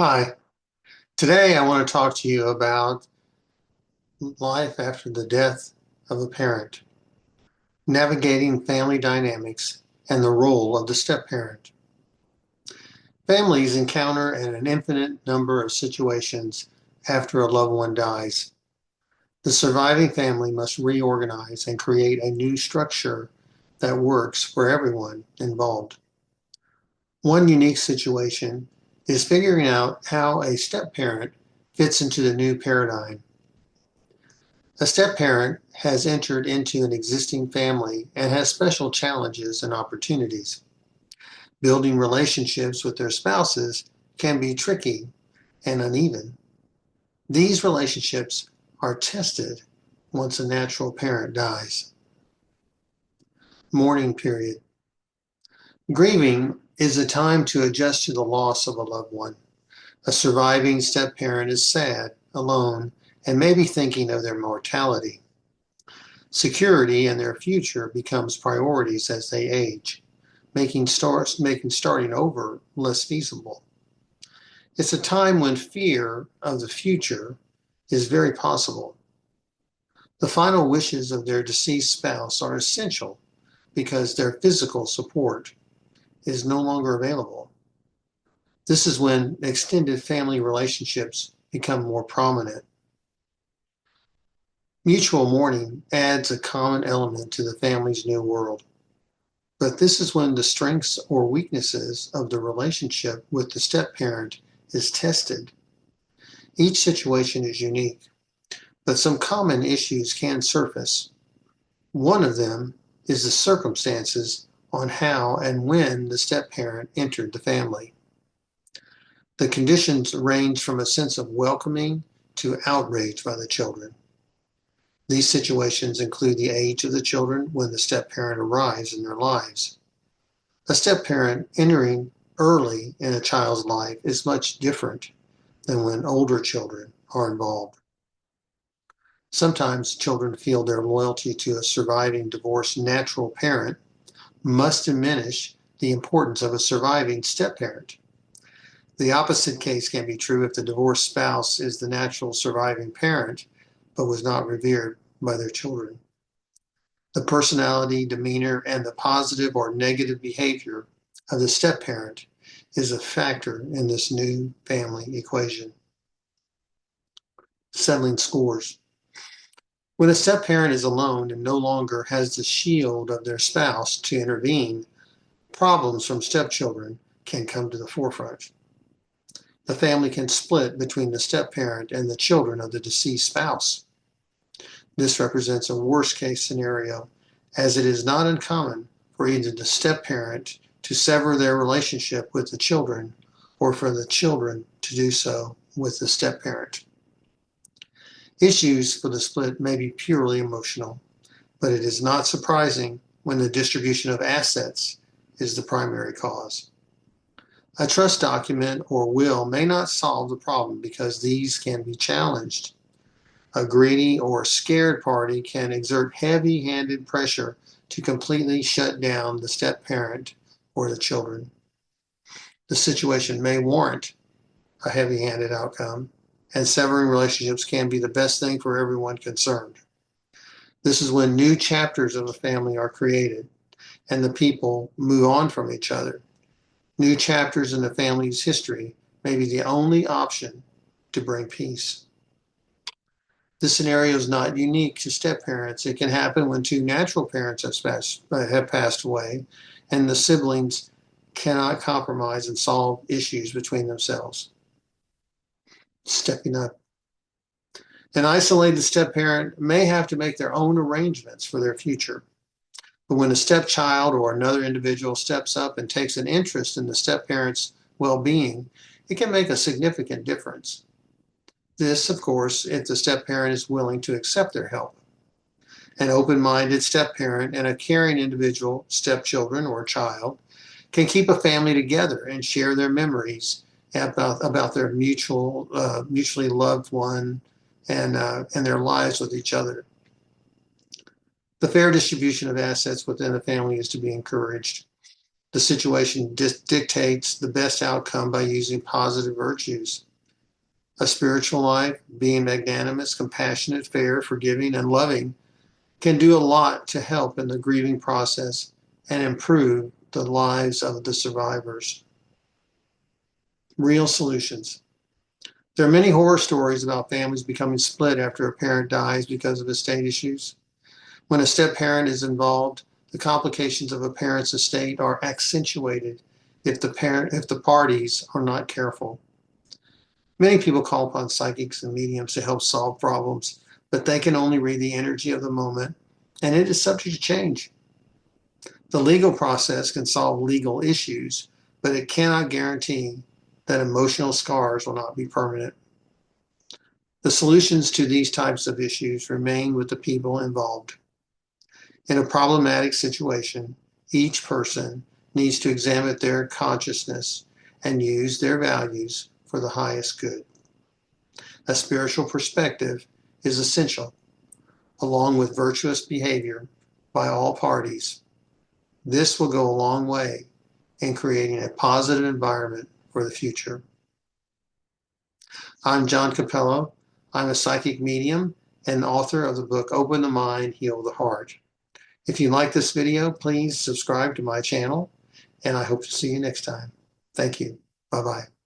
Hi. Today I want to talk to you about life after the death of a parent, navigating family dynamics, and the role of the step parent. Families encounter an infinite number of situations after a loved one dies. The surviving family must reorganize and create a new structure that works for everyone involved. One unique situation is figuring out how a step parent fits into the new paradigm. A step-parent has entered into an existing family and has special challenges and opportunities. Building relationships with their spouses can be tricky and uneven. These relationships are tested once a natural parent dies. Mourning period. Grieving is a time to adjust to the loss of a loved one. A surviving step-parent is sad, alone, and may be thinking of their mortality. Security and their future becomes priorities as they age, making starting over less feasible. It's a time when fear of the future is very possible. The final wishes of their deceased spouse are essential because their physical support is no longer available. This is when extended family relationships become more prominent. Mutual mourning adds a common element to the family's new world. But this is when the strengths or weaknesses of the relationship with the step parent is tested. Each situation is unique, but some common issues can surface. One of them is the circumstances on how and when the step parent entered the family. The conditions range from a sense of welcoming to outrage by the children. These situations include the age of the children when the step parent arrives in their lives. A step parent entering early in a child's life is much different than when older children are involved. Sometimes children feel their loyalty to a surviving divorced natural parent must diminish the importance of a surviving step parent. The opposite case can be true if the divorced spouse is the natural surviving parent but was not revered by their children. The personality, demeanor, and the positive or negative behavior of the step parent is a factor in this new family equation. Settling scores. When a step parent is alone and no longer has the shield of their spouse to intervene, problems from stepchildren can come to the forefront. The family can split between the step parent and the children of the deceased spouse. This represents a worst case scenario, as it is not uncommon for either the step parent to sever their relationship with the children or for the children to do so with the step parent. Issues for the split may be purely emotional, but it is not surprising when the distribution of assets is the primary cause. A trust document or will may not solve the problem because these can be challenged. A greedy or scared party can exert heavy-handed pressure to completely shut down the step parent or the children. The situation may warrant a heavy-handed outcome, and severing relationships can be the best thing for everyone concerned. This is when new chapters of a family are created and the people move on from each other. New chapters in the family's history may be the only option to bring peace. This scenario is not unique to step parents. It can happen when two natural parents have passed away and the siblings cannot compromise and solve issues between themselves. Stepping up. An isolated step parent may have to make their own arrangements for their future. But when a stepchild or another individual steps up and takes an interest in the step parent's well being, it can make a significant difference. This, of course, if the step parent is willing to accept their help. An open minded step parent and a caring individual, stepchildren or child, can keep a family together and share their memories about their mutually loved one and their lives with each other. The fair distribution of assets within the family is to be encouraged. The situation dictates the best outcome by using positive virtues. A spiritual life, being magnanimous, compassionate, fair, forgiving, and loving, can do a lot to help in the grieving process and improve the lives of the survivors. Real solutions. There are many horror stories about families becoming split after a parent dies because of estate issues. When a step-parent is involved, the complications of a parent's estate are accentuated if the parties are not careful. Many people call upon psychics and mediums to help solve problems, but they can only read the energy of the moment, and it is subject to change. The legal process can solve legal issues, but it cannot guarantee that emotional scars will not be permanent. The solutions to these types of issues remain with the people involved. In a problematic situation, each person needs to examine their consciousness and use their values for the highest good. A spiritual perspective is essential, along with virtuous behavior by all parties. This will go a long way in creating a positive environment for the future. I'm John Capello. I'm a psychic medium and author of the book Open the Mind, Heal the Heart. If you like this video, please subscribe to my channel, and I hope to see you next time. Thank you. Bye-bye.